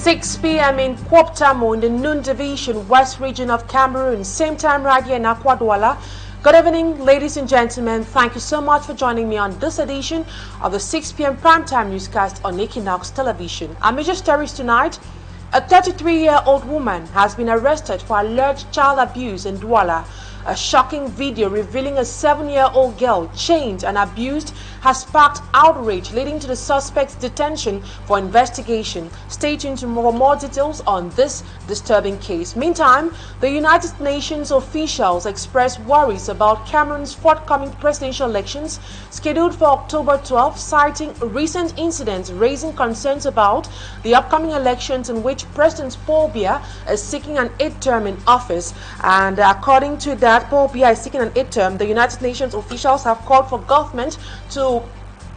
6 p.m. in Kwoptamo in the Nous division, West region of Cameroon. Same time right here in Akwadwala. Good evening, ladies and gentlemen. Thank you so much for joining me on this edition of the 6 p.m. primetime newscast on Equinoxe television. Our major stories tonight: a 33-year-old woman has been arrested for alleged child abuse in Douala. A shocking video revealing a 7-year-old girl chained and abused has sparked outrage, leading to the suspect's detention for investigation. Stay tuned to more details on this disturbing case. Meantime, the United Nations officials expressed worries about Cameroon's forthcoming presidential elections scheduled for October 12, citing recent incidents raising concerns about the upcoming elections in which President Paul Biya is seeking an 8th term in office. And according to that, Paul Biya is seeking an 8th term. The United Nations officials have called for government to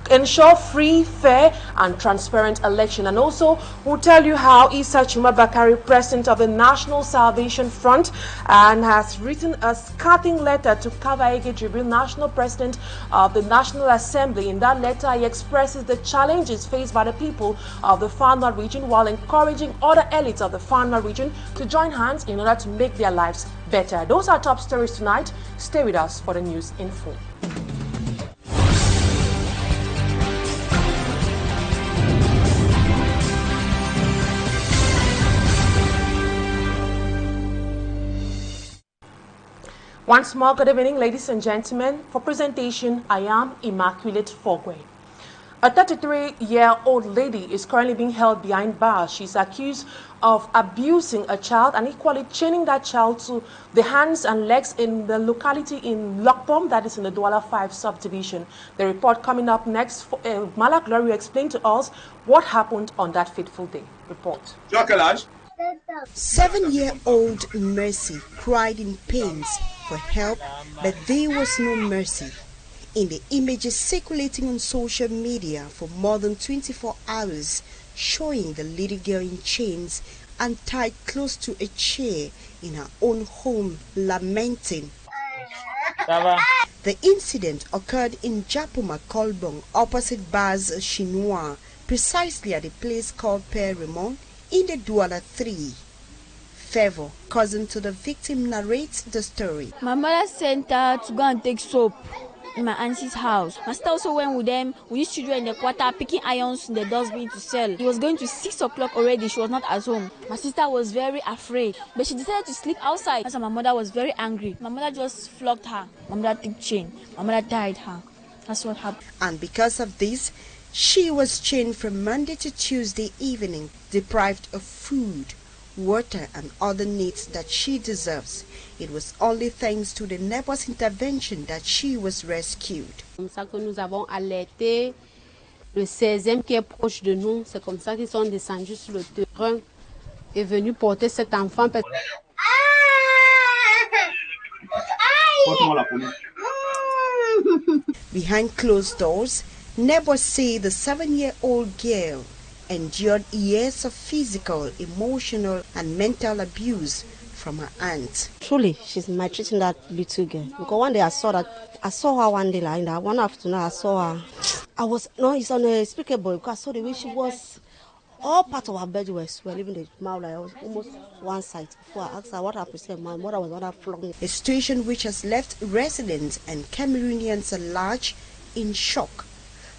ensure free, fair and transparent election. And also we'll tell you how Issa Chuma Bakari, president of the National Salvation Front, and has written a scathing letter to Kavaege Jibril, national president of the National Assembly. In that letter, he expresses the challenges faced by the people of the Far North region while encouraging other elites of the Far North region to join hands in order to make their lives better. Those are top stories tonight. Stay with us for the news in full. Once more, good evening, ladies and gentlemen. For presentation, I am Immaculate Fogwe. A 33-year-old lady is currently being held behind bars. She's accused of abusing a child and equally chaining that child to the hands and legs in the locality in Lokpom, that is in the Douala 5 subdivision. The report coming up next. Malak Glory will explain to us what happened on that fateful day. Report. 7-year-old Mercy cried in pains for help, but there was no mercy. In the images circulating on social media for more than 24 hours, showing the little girl in chains and tied close to a chair in her own home, lamenting. The incident occurred in Japuma Kolbong, opposite Baz Chinois, precisely at a place called Père Raymond in the Douala 3. Favor, cousin to the victim, narrates the story. My mother sent her to go and take soap in my auntie's house. My sister also went with them. We used children in the quarter picking irons in the dustbin to sell. It was going to 6 o'clock already. She was not at home. My sister was very afraid, but she decided to sleep outside. That's why my mother was very angry. My mother just flogged her. My mother took chain. My mother tied her. That's what happened. And because of this, she was chained from Monday to Tuesday evening, deprived of food, water and other needs that she deserves. It was only thanks to the neighbor's intervention that she was rescued. C'est comme ça que nous avons alerté le 16e qui est proche de nous. C'est comme ça qu'ils sont descendus sur le terrain et venus porter cet enfant. Behind closed doors, neighbors say the 7-year-old girl endured years of physical, emotional and mental abuse from her aunt. Truly, she's maltreating that little girl. Because one day I saw her one day like that. One afternoon I saw her. It's unspeakable because I saw the way she was. All part of her body was swelling, the mouth like almost one side. Before I asked her what happened, she said my mother was under flogging. A situation which has left residents and Cameroonians at large in shock.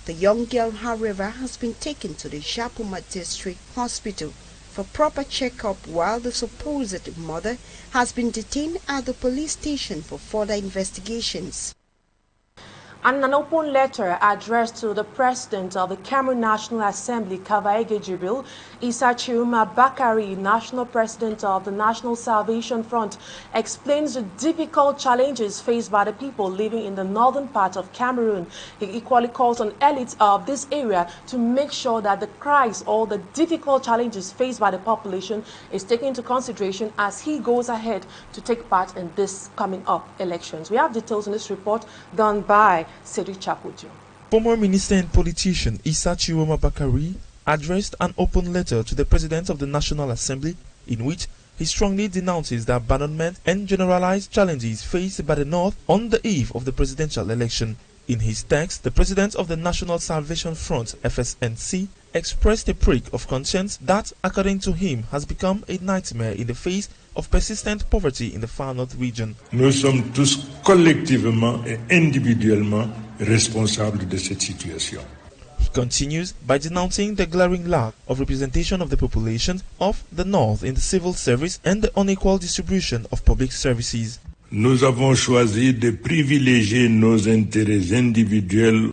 The young girl, however, has been taken to the Japuma District Hospital for proper checkup, while the supposed mother has been detained at the police station for further investigations. And an open letter addressed to the President of the Cameroon National Assembly, Kavaege Jibril, Issa Chuma Bakari, National President of the National Salvation Front, explains the difficult challenges faced by the people living in the northern part of Cameroon. He equally calls on elites of this area to make sure that the cries or the difficult challenges faced by the population is taken into consideration as he goes ahead to take part in this coming up elections. We have details in this report done by Former minister and politician Issa Chuma Bakari addressed an open letter to the President of the National Assembly in which he strongly denounces the abandonment and generalized challenges faced by the North on the eve of the presidential election. In his text, the president of the National Salvation Front, FSNC, expressed a prick of conscience that, according to him, has become a nightmare in the face of persistent poverty in the far north region. Nous sommes tous collectivement et individuellement responsables de cette situation. He continues by denouncing the glaring lack of representation of the population of the north in the civil service and the unequal distribution of public services. Nous avons choisi de privilégier nos intérêts individuels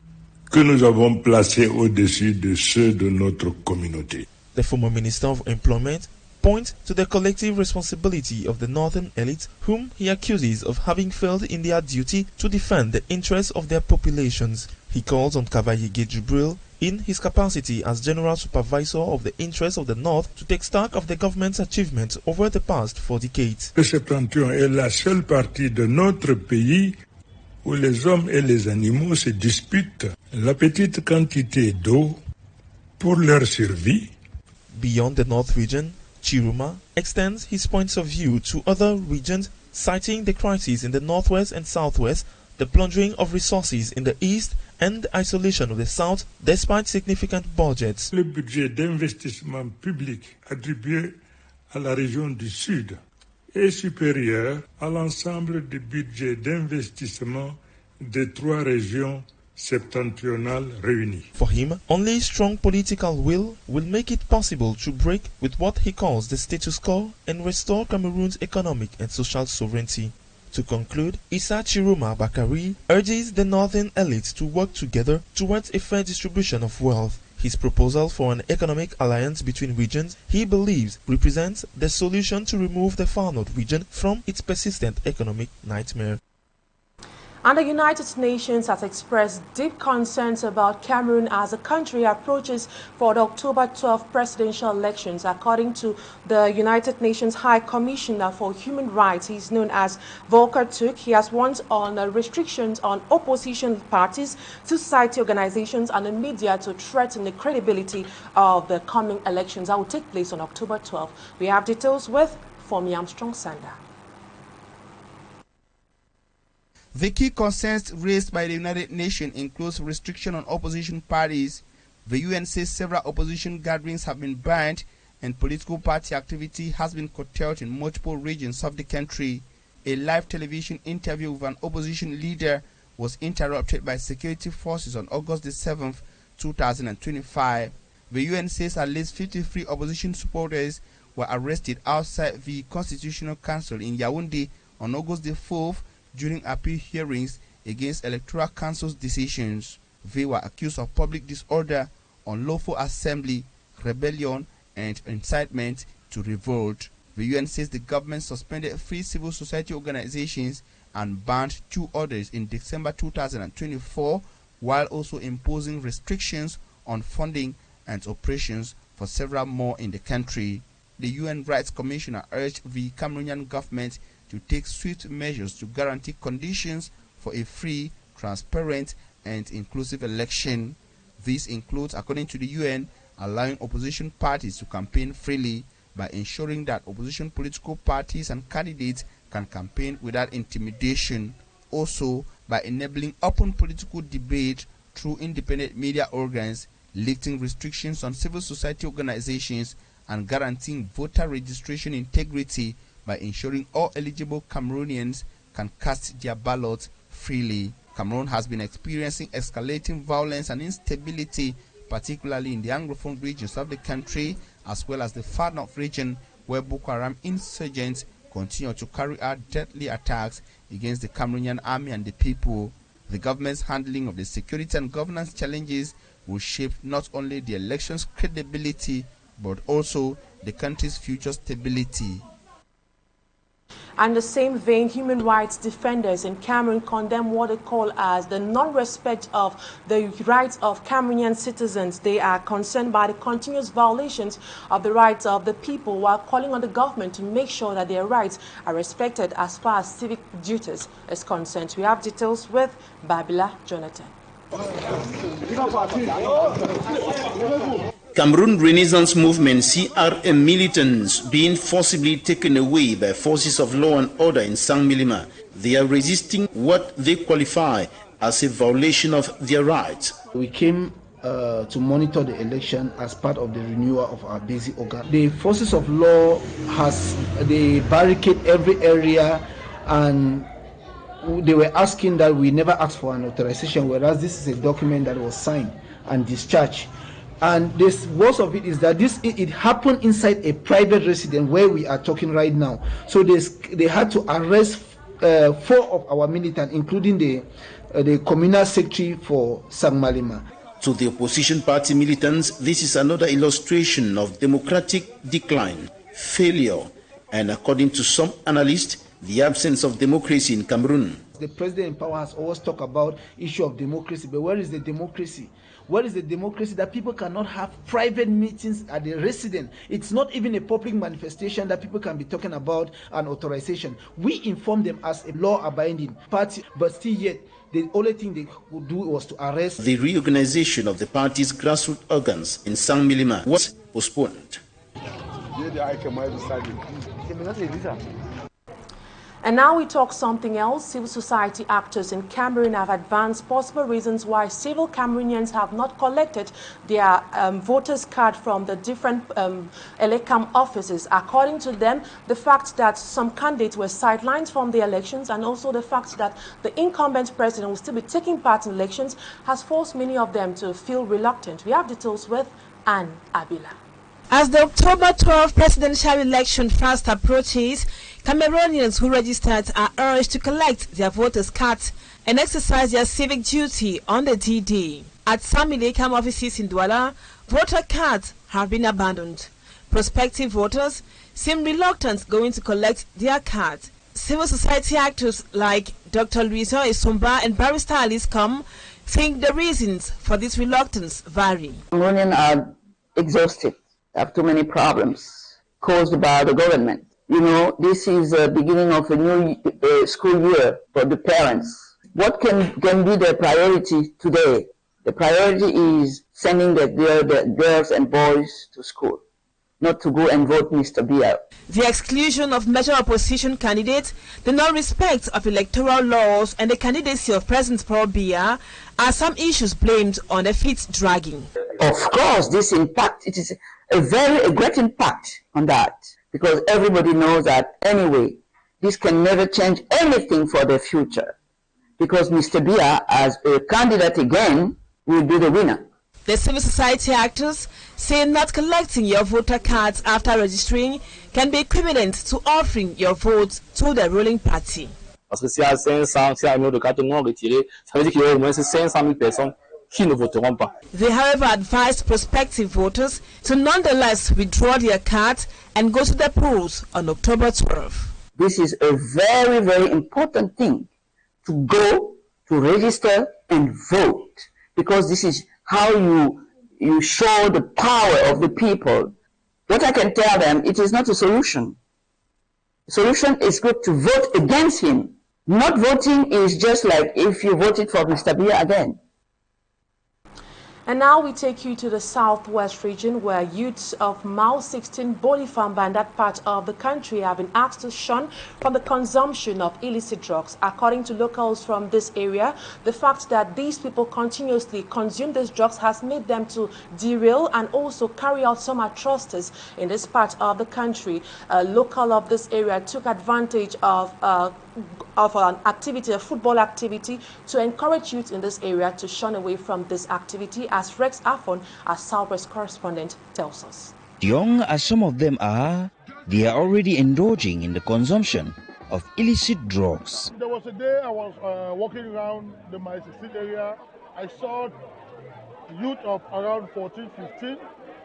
que nous avons placés au-dessus de ceux de notre communauté. The former Minister of Employment points to the collective responsibility of the northern elite, whom he accuses of having failed in their duty to defend the interests of their populations. He calls on Kavayege Jubril, in his capacity as General Supervisor of the interests of the North, to take stock of the government's achievements over the past 4 decades. Le septentrion est la seule partie de notre pays où les hommes et les animaux se disputent la petite quantité d'eau pour leur survie. Beyond the North region, Chiruma extends his points of view to other regions, citing the crises in the Northwest and Southwest, the plundering of resources in the East, and the isolation of the South despite significant budgets. Le budget d'investissement public attribué à la région du Sud est supérieur à l'ensemble du budget d'investissement des 3 régions septentrionales réunies. For him, only strong political will make it possible to break with what he calls the status quo and restore Cameroon's economic and social sovereignty. To conclude, Issa Chiruma Bakari urges the northern elite to work together towards a fair distribution of wealth. His proposal for an economic alliance between regions, he believes, represents the solution to remove the far north region from its persistent economic nightmare. And the United Nations has expressed deep concerns about Cameroon as the country approaches for the October 12 presidential elections. According to the United Nations High Commissioner for Human Rights, he is known as Volker Turk. He has warned on restrictions on opposition parties, society organizations and the media to threaten the credibility of the coming elections that will take place on October 12. We have details with Fomi Armstrong Sander. The key concerns raised by the United Nations includes restriction on opposition parties. The UN says several opposition gatherings have been banned and political party activity has been curtailed in multiple regions of the country. A live television interview with an opposition leader was interrupted by security forces on August 7, 2025. The UN says at least 53 opposition supporters were arrested outside the Constitutional Council in Yaoundé on August 4th during appeal hearings against Electoral Council's decisions. They were accused of public disorder, unlawful assembly, rebellion, and incitement to revolt. The UN says the government suspended 3 civil society organizations and banned 2 others in December 2024, while also imposing restrictions on funding and operations for several more in the country. The UN Rights Commissioner urged the Cameroonian government to take swift measures to guarantee conditions for a free, transparent, and inclusive election. This includes, according to the UN, allowing opposition parties to campaign freely by ensuring that opposition political parties and candidates can campaign without intimidation. Also, by enabling open political debate through independent media organs, lifting restrictions on civil society organizations, and guaranteeing voter registration integrity by ensuring all eligible Cameroonians can cast their ballots freely. Cameroon has been experiencing escalating violence and instability, particularly in the Anglophone regions of the country, as well as the far north region, where Boko Haram insurgents continue to carry out deadly attacks against the Cameroonian army and the people. The government's handling of the security and governance challenges will shape not only the election's credibility, but also the country's future stability. And the same vein, human rights defenders in Cameroon condemn what they call as the non-respect of the rights of Cameroonian citizens. They are concerned by the continuous violations of the rights of the people, while calling on the government to make sure that their rights are respected as far as civic duties is concerned. We have details with Babila Jonathan. Cameroon Renaissance Movement CRM militants being forcibly taken away by forces of law and order in Saint-Milima. They are resisting what they qualify as a violation of their rights. We came to monitor the election as part of the renewal of our basic organ. The forces of law they barricade every area, and they were asking that we never asked for an authorization, whereas this is a document that was signed and discharged. And this worst of it is that it happened inside a private residence where we are talking right now. So they had to arrest 4 of our militants, including the communal secretary for Sangmalima. To the opposition party militants, this is another illustration of democratic decline, failure, and according to some analysts, the absence of democracy in Cameroon. The president in power has always talked about issue of democracy, but where is the democracy? Where is the democracy that people cannot have private meetings at the residence? It's not even a public manifestation that people can be talking about an authorization. We informed them as a law-abiding party, but still yet, the only thing they could do was to arrest. The reorganization of the party's grassroots organs in Sangmalima was postponed. And now we talk something else. Civil society actors in Cameroon have advanced possible reasons why civil Cameroonians have not collected their voters' card from the different Elecam offices. According to them, the fact that some candidates were sidelined from the elections and also the fact that the incumbent president will still be taking part in elections has forced many of them to feel reluctant. We have details with Anne Abila. As the October 12 presidential election fast approaches, Cameroonians who registered are urged to collect their voters' cards and exercise their civic duty on the D-Day. At some Elecam offices in Douala, voter cards have been abandoned. Prospective voters seem reluctant going to collect their cards. Civil society actors like Dr. Luisa Esumba and Barrister Alice Com think the reasons for this reluctance vary. Cameroonians are exhausted. Have too many problems caused by the government. You know, this is the beginning of a new school year for the parents. What can be the priority today? The priority is sending the girls and boys to school, not to go and vote Mr. Biya. The exclusion of major opposition candidates, the non-respect of electoral laws, and the candidacy of President Paul Biya are some issues blamed on the feet dragging. Of course, this impact, it is a great impact on that, because everybody knows that anyway, this can never change anything for the future, because Mr. Biya, as a candidate again, will be the winner. The civil society actors say not collecting your voter cards after registering can be equivalent to offering your vote to the ruling party. Parce que s'il y a 500, s'il y a un million de cartes non retirées, ça veut dire qu'il y a au moins 500 000 personnes qui ne voteront pas. They, however, advised prospective voters to nonetheless withdraw their cards and go to the polls on October 12. This is a very, very important thing, to go to register and vote, because this is how you show the power of the people. What I can tell them, it is not a solution. The solution is good to vote against him. Not voting is just like if you voted for Mr. Biya again. And now we take you to the southwest region, where youths of Mau 16 Bolifamba and that part of the country have been asked to shun from the consumption of illicit drugs. According to locals from this area, the fact that these people continuously consume these drugs has made them to derail and also carry out some atrocities in this part of the country. A local of this area took advantage of an activity, a football activity, to encourage youth in this area to shun away from this activity, as Rex Afon, our Southwest correspondent, tells us. Young as some of them are, they are already indulging in the consumption of illicit drugs. There was a day I was walking around the My 16 area. I saw youth of around 14, 15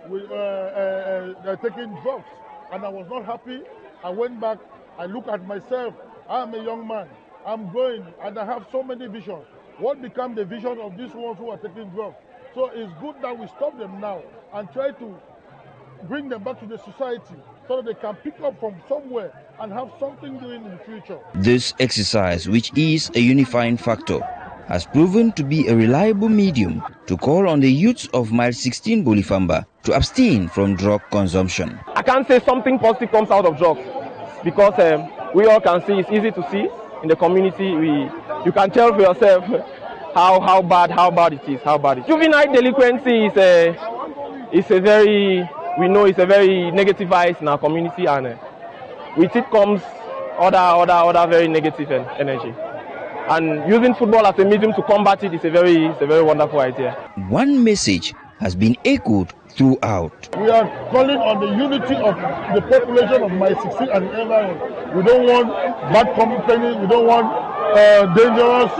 they're taking drugs, and I was not happy. I went back, I looked at myself. I'm a young man, I'm going, and I have so many visions. What become the vision of these ones who are taking drugs? So it's good that we stop them now and try to bring them back to the society so that they can pick up from somewhere and have something doing in the future. This exercise, which is a unifying factor, has proven to be a reliable medium to call on the youths of Mile 16 Bolifamba to abstain from drug consumption. I can't say something positive comes out of drugs, because we all can see, it's easy to see in the community. You can tell for yourself how bad it is. Juvenile delinquency is a very negativized in our community, and with it comes other very negative energy. And using football as a medium to combat it is a very wonderful idea. One message has been echoed throughout. We are calling on the unity of the population of My 16 and the environment. We don't want bad company, we don't want dangerous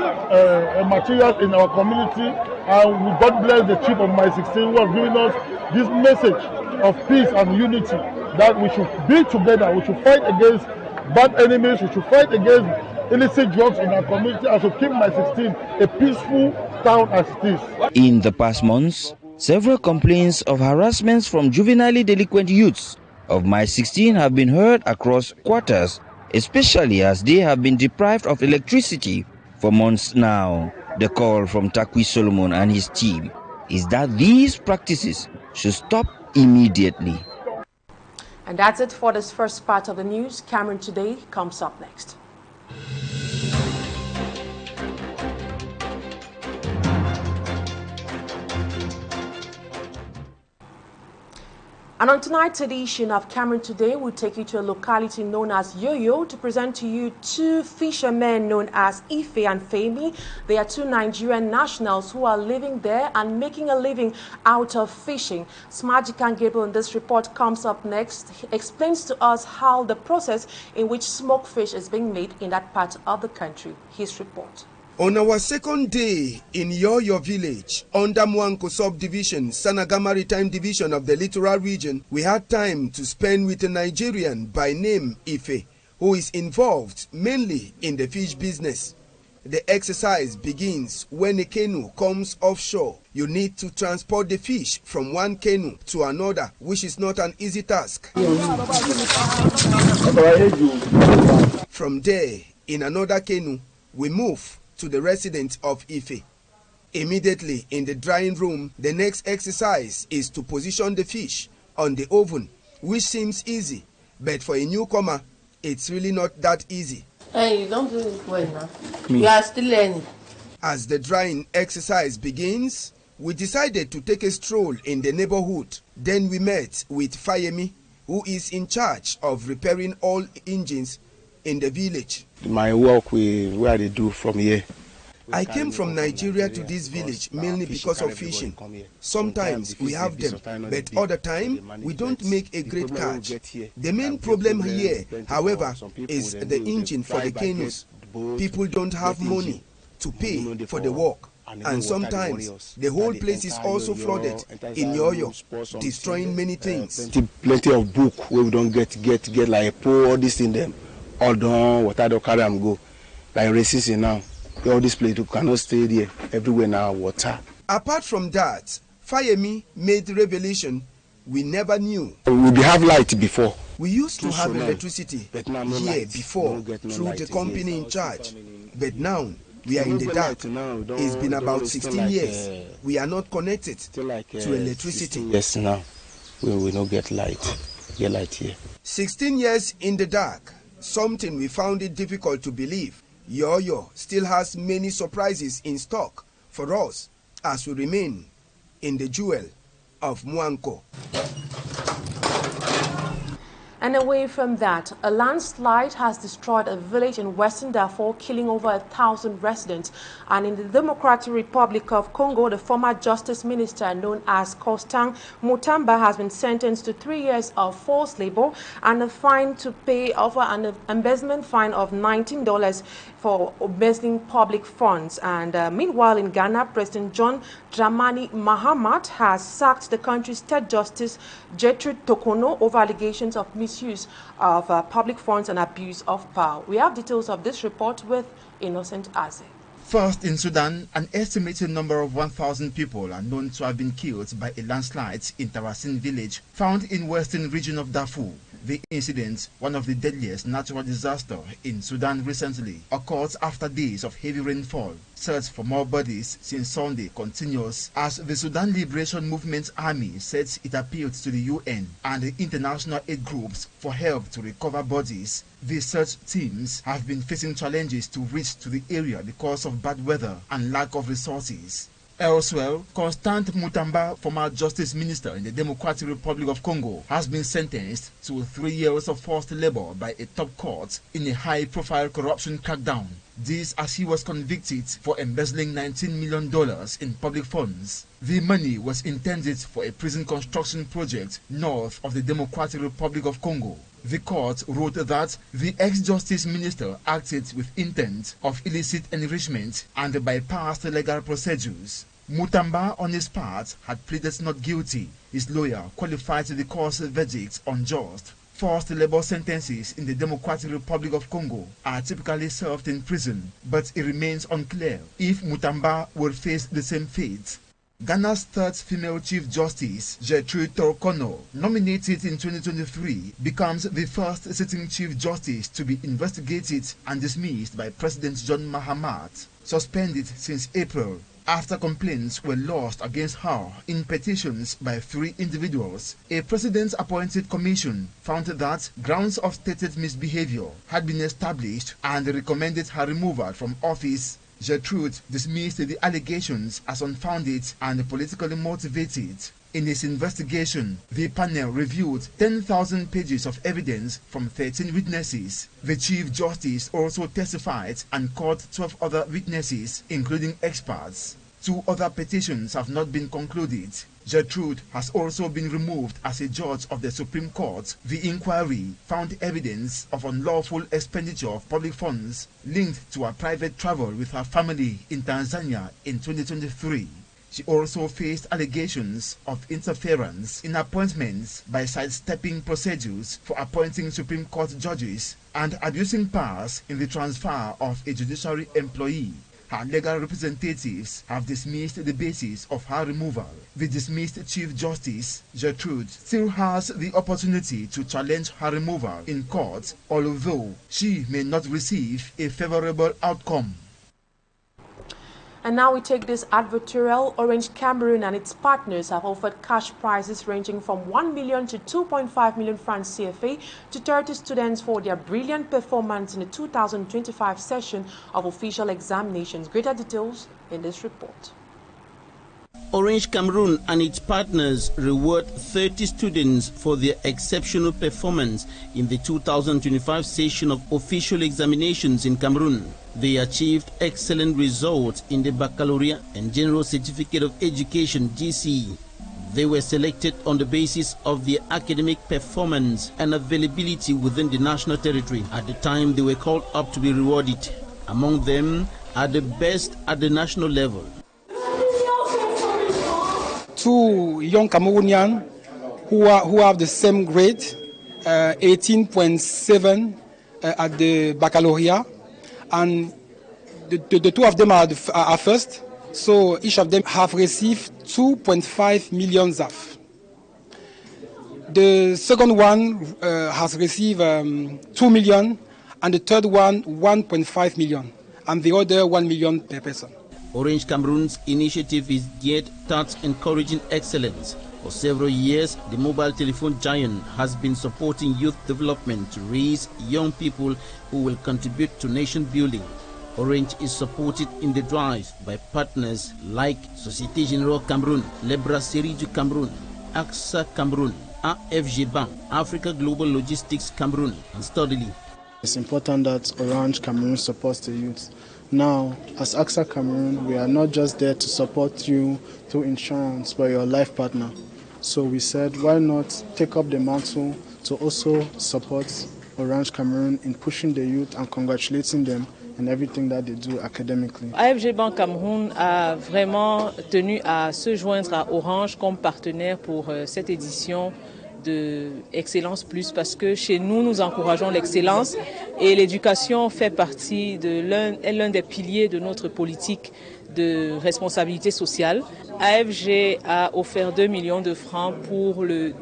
materials in our community. And God bless the chief of My 16 who has given us this message of peace and unity, that we should be together, we should fight against bad enemies, we should fight against illicit drugs in our community, and should keep My 16 a peaceful town as it is. In the past months, several complaints of harassments from juvenilely delinquent youths of My 16 have been heard across quarters, especially as they have been deprived of electricity for months now. The call from Takwi Solomon and his team is that these practices should stop immediately. And that's it for this first part of the news. Cameroon Today comes up next. And on tonight's edition of Cameroon Today, we'll take you to a locality known as Yoyo to present to you two fishermen known as Ife and Femi. They are two Nigerian nationals who are living there and making a living out of fishing. Smajikan Gabriel in this report comes up next. He explains to us how the process in which smoked fish is being made in that part of the country. His report. On our second day in Yoyo village, under Mwanko subdivision, Sanaga Maritime division of the littoral region, we had time to spend with a Nigerian by name Ife, who is involved mainly in the fish business. The exercise begins when a canoe comes offshore. You need to transport the fish from one canoe to another, which is not an easy task. From there, in another canoe, we move to the residence of Ife. Immediately in the drying room, the next exercise is to position the fish on the oven, which seems easy, but for a newcomer, it's really not that easy. Hey, you don't do it well now. You are still learning. As the drying exercise begins, we decided to take a stroll in the neighborhood. Then we met with Fayemi, who is in charge of repairing all engines in the village. My work where they do from here. I came from Nigeria to this village mainly because of fishing. Sometimes we have them, but other time we don't make a great catch. The main problem here, however, is the engine for the canoes. People don't have money to pay for the work. And sometimes the whole place is also flooded in Yoyo, destroying many things. Plenty of book where we don't get like pour all this in them. All done, water don't carry them go. Like races now. All this place, you cannot stay there. Everywhere now, water. Apart from that, Fayemi made the revelation we never knew. We have light before. We used to have electricity here before through the company in charge. But now, we are in the dark. It's been about 16 years. We are not connected to electricity. Yes, now. We will not get light. Get light here. 16 years in the dark. Something we found it difficult to believe. Yoyo still has many surprises in stock for us as we remain in the jewel of Mwanko. And away from that, a landslide has destroyed a village in Western Darfur, killing over 1,000 residents. And in the Democratic Republic of Congo, the former justice minister known as Constant Mutamba has been sentenced to 3 years of forced labor and a fine to pay over an embezzlement fine of $19 for embezzling public funds. And meanwhile, in Ghana, President John Dramani Mahama has sacked the country's third justice, Gertrude Tokono, over allegations of misuse of public funds and abuse of power. We have details of this report with Innocent Aze. First, in Sudan, an estimated number of 1,000 people are known to have been killed by a landslide in Tarasin village, found in western region of Darfur. The incident, one of the deadliest natural disasters in Sudan recently, occurs after days of heavy rainfall. Search for more bodies since Sunday continues as the Sudan Liberation Movement Army says it appealed to the UN and the international aid groups for help to recover bodies. The search teams have been facing challenges to reach to the area because of bad weather and lack of resources. Elsewhere, Constant Mutamba, former Justice Minister in the Democratic Republic of Congo, has been sentenced to 3 years of forced labor by a top court in a high-profile corruption crackdown. This as he was convicted for embezzling $19 million in public funds. The money was intended for a prison construction project north of the Democratic Republic of Congo. The court wrote that the ex-justice minister acted with intent of illicit enrichment and bypassed legal procedures. Mutamba, on his part, had pleaded not guilty. His lawyer qualified the court's verdict unjust. Forced labor sentences in the Democratic Republic of Congo are typically served in prison, but it remains unclear if Mutamba will face the same fate. Ghana's third female Chief Justice, Gertrude Torkono, nominated in 2023, becomes the first sitting Chief Justice to be investigated and dismissed by President John Mahama, suspended since April after complaints were lodged against her in petitions by 3 individuals. A president-appointed commission found that grounds of stated misbehavior had been established and recommended her removal from office. Gertrude dismissed the allegations as unfounded and politically motivated. In its investigation, the panel reviewed 10,000 pages of evidence from 13 witnesses. The Chief Justice also testified and called 12 other witnesses, including experts. 2 other petitions have not been concluded. Gertrude has also been removed as a judge of the Supreme Court. The inquiry found evidence of unlawful expenditure of public funds linked to a private travel with her family in Tanzania in 2023. She also faced allegations of interference in appointments by sidestepping procedures for appointing Supreme Court judges and abusing powers in the transfer of a judiciary employee. Her legal representatives have dismissed the basis of her removal. The dismissed Chief Justice, Gertrude, still has the opportunity to challenge her removal in court, although she may not receive a favorable outcome. And now we take this advertorial. Orange Cameroon and its partners have offered cash prizes ranging from 1 million to 2.5 million francs CFA to 30 students for their brilliant performance in the 2025 session of official examinations. Greater details in this report. Orange Cameroon and its partners reward 30 students for their exceptional performance in the 2025 session of official examinations in Cameroon. They achieved excellent results in the Baccalaureate and General Certificate of Education (GCE). They were selected on the basis of their academic performance and availability within the national territory at the time they were called up to be rewarded. Among them are the best at the national level. 2 young Cameroonians who have the same grade, 18.7 at the Baccalaureate, and the 2 of them are first, so each of them have received 2.5 million ZAF. The second one has received 2 million, and the third one 1.5 million, and the other 1 million per person. Orange Cameroon's initiative is geared towards encouraging excellence. For several years, the mobile telephone giant has been supporting youth development to raise young people who will contribute to nation building. Orange is supported in the drive by partners like Société Générale Cameroun, Le Brasserie du Cameroun, AXA Cameroun, AFG Bank, Africa Global Logistics Cameroun, and Studily. It's important that Orange Cameroon supports the youth. Now, as AXA Cameroon, we are not just there to support you through insurance, but your life partner. So we said, why not take up the mantle to also support Orange Cameroon in pushing the youth and congratulating them in everything that they do academically. AFG Bank Cameroun a vraiment tenu à se joindre à Orange comme partenaire pour cette édition de Excellence Plus, parce que chez nous, nous encourageons l'excellence et l'éducation fait partie de l'un des piliers de notre politique de responsabilité sociale. AFG a offert 2 millions de francs pour le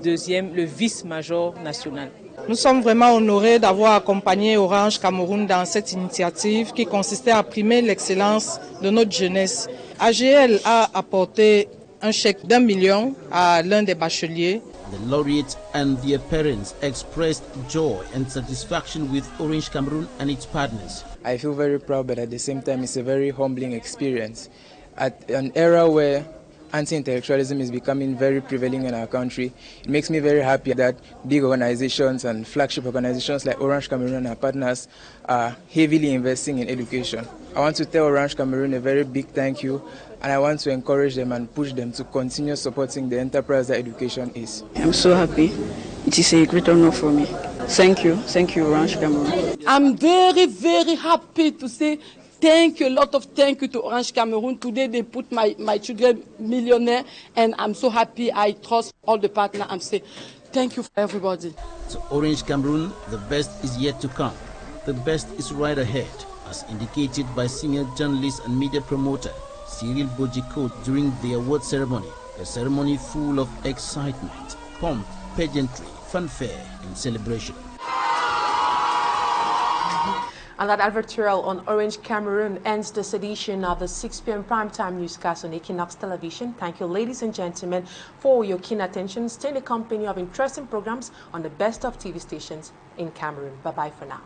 vice-major national. Nous sommes vraiment honorés d'avoir accompagné Orange Cameroun dans cette initiative qui consistait à primer l'excellence de notre jeunesse. AGL a apporté un chèque d'1 million à l'un des bacheliers. The laureates and their parents expressed joy and satisfaction with Orange Cameroon and its partners. I feel very proud, but at the same time it's a very humbling experience. At an era where anti-intellectualism is becoming very prevalent in our country, it makes me very happy that big organizations and flagship organizations like Orange Cameroon and our partners are heavily investing in education. I want to tell Orange Cameroon a very big thank you, and I want to encourage them and push them to continue supporting the enterprise that education is. I'm so happy. It is a great honor for me. Thank you, Orange Cameroon. I'm very, very happy to say thank you, a lot of thank you to Orange Cameroon. Today they put my children millionaire, and I'm so happy. I trust all the partners and say thank you for everybody. To Orange Cameroon, the best is yet to come. The best is right ahead, as indicated by senior journalist and media promoter Cyril Bojiko during the award ceremony. A ceremony full of excitement, pomp, pageantry, fanfare and celebration. And that advertorial on Orange Cameroon ends this edition of the 6 p.m. primetime newscast on Equinoxe Television. Thank you, ladies and gentlemen, for your keen attention. Stay in the company of interesting programs on the best of TV stations in Cameroon. Bye-bye for now.